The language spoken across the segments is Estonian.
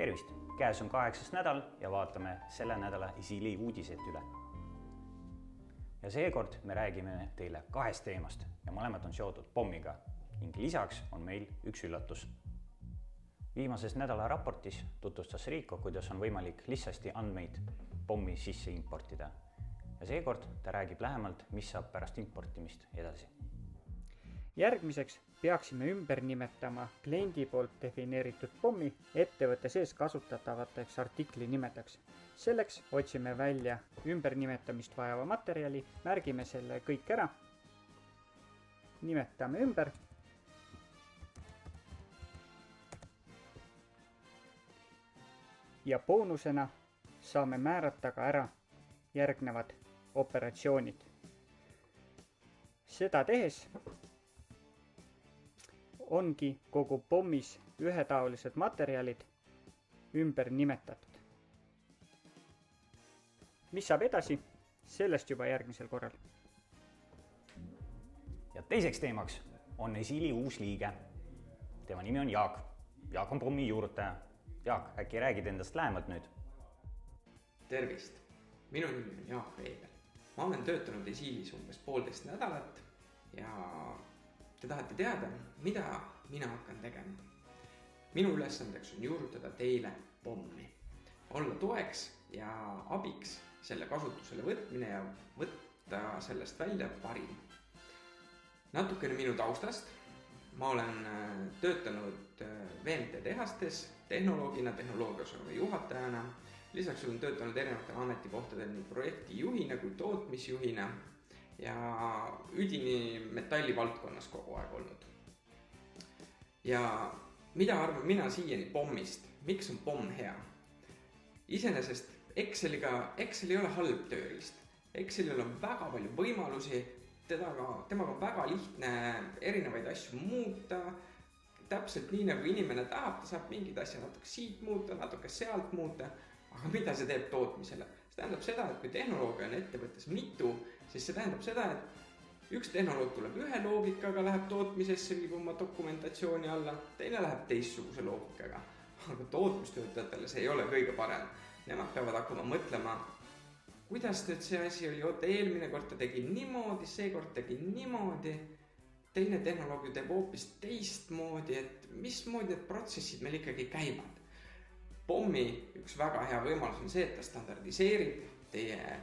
tervist! Käes on 8. nädal ja vaatame selle nädala Isiili uudised üle. Ja seekord me räägime teile 2 teemast ja mõlemad on seotud pommiga ning lisaks on meil üks üllatus. Viimases nädala raportis tutvustas Riiko, kuidas on võimalik lihtsasti andmeid pommi sisse importida. Ja seekord ta räägib lähemalt, mis saab pärast importimist edasi. Järgmiseks peaksime ümber nimetama kliendi poolt defineeritud pommi ettevõtte sees kasutatavateks artikli nimedeks. Selleks otsime välja ümbernimetamist vajava materjali, märgime selle kõik ära, nimetame ümber ja boonusena saame määrata ka ära järgnevad operatsioonid. Seda tehes ongi kogu pommis ühetaolised materjalid ümber nimetatud. Mis saab edasi? Sellest juba järgmisel korral. Ja teiseks teemaks on Isiili uus liige. Tema nimi on Jaak. Jaak on pommi juurutaja. Jaak, äkki räägid endast lähemalt nüüd? Tervist! Minu nimi on Jaak Veeber. Ma olen töötanud Isiilis umbes 1,5 nädalat ja te tahate teada, mida mina hakkan tegema. Minu ülesandeks on juurutada teile pommi. Olla toeks ja abiks selle kasutusele võtmine ja võtta sellest välja parim. Natukene minu taustast. Ma olen töötanud VMT tehastes tehnoloogina, tehnoloogiaosakonna juhatajana. Lisaks olen töötanud erinevatel ametikohtadel nii projektijuhina kui tootmisjuhina ja üdini metalli valdkonnas kogu aeg olnud. Ja mida arvan mina siiani pommist? Miks on pomm hea? Iseenesest Excel ei ole halb tööriist. Excelil on väga palju võimalusi, temaga on väga lihtne erinevaid asju muuta. Täpselt nii nagu inimene tahab, ta saab mingid asja natuke siit muuta, natuke sealt muuta. Aga mida see teeb tootmisele? See tähendab seda, et kui tehnoloogia on ettevõttes mitu, siis see tähendab seda, et üks tehnoloog tuleb ühe loogikaga, läheb tootmisesse, viib oma dokumentatsiooni alla, teine läheb teistsuguse loogikaga. Aga tootmistöötajatele see ei ole kõige parem. Nemad peavad hakkama mõtlema, kuidas nüüd see asi oli, eelmine kord ta tegi niimoodi, seekord tegi niimoodi, teine tehnoloog teeb hoopis teistmoodi, et mismoodi need protsessid meil ikkagi käivad. Pommi üks väga hea võimalus on see, et ta standardiseerib teie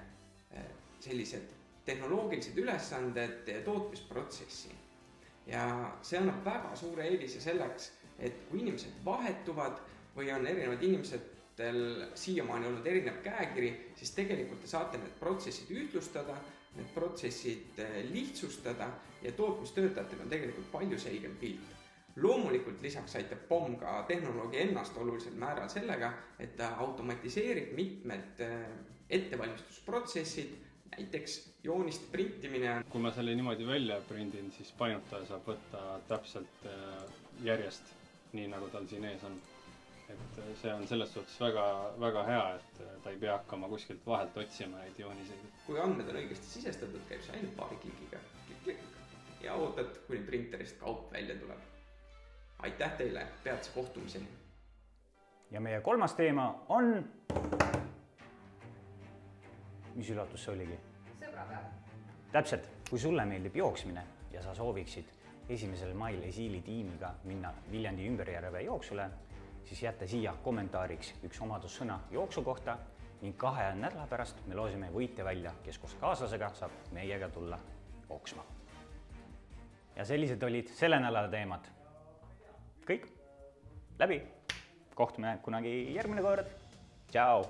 sellised tehnoloogilised ülesanded ja tootmisprotsessi. Ja see annab väga suure eelise selleks, et kui inimesed vahetuvad või on erinevad inimestel siiamaani olnud erinev käekiri, siis tegelikult te saate need protsessid ühtlustada, need protsessid lihtsustada ja tootmistöötajatel on tegelikult palju selgem pilt. Loomulikult lisaks aitab pomm ka tehnoloogia ennast olulisel määral sellega, et ta automatiseerib mitmed ettevalmistusprotsessid, näiteks joonist printimine. Kui ma selle niimoodi välja prindin, siis painutaja saab võtta täpselt järjest, nii nagu tal siin ees on. Et see on selles suhtes väga hea, et ta ei pea hakkama kuskilt vahelt otsima neid jooniseid. Kui andmed on õigesti sisestatud, käib see ainult paari klikiga ja ootad, kuni printerist kaup välja tuleb. Aitäh teile, peatse kohtumiseni. Ja meie 3. teema on... Mis üllatus see oligi? Sõbrapäev. Täpselt, kui sulle meeldib jooksmine ja sa sooviksid 1. mail Isiili tiimiga minna Viljandi Ümberjärve jooksule, siis jätta siia kommentaariks üks omadussõna jooksu kohta ning 2 nädala pärast me loosime võitja välja, kes koos kaaslasega saab meiega tulla jooksma. Ja sellised olid selle nädala teemad. Kõik läbi. Kohtume kunagi järgmine kord. Ciao!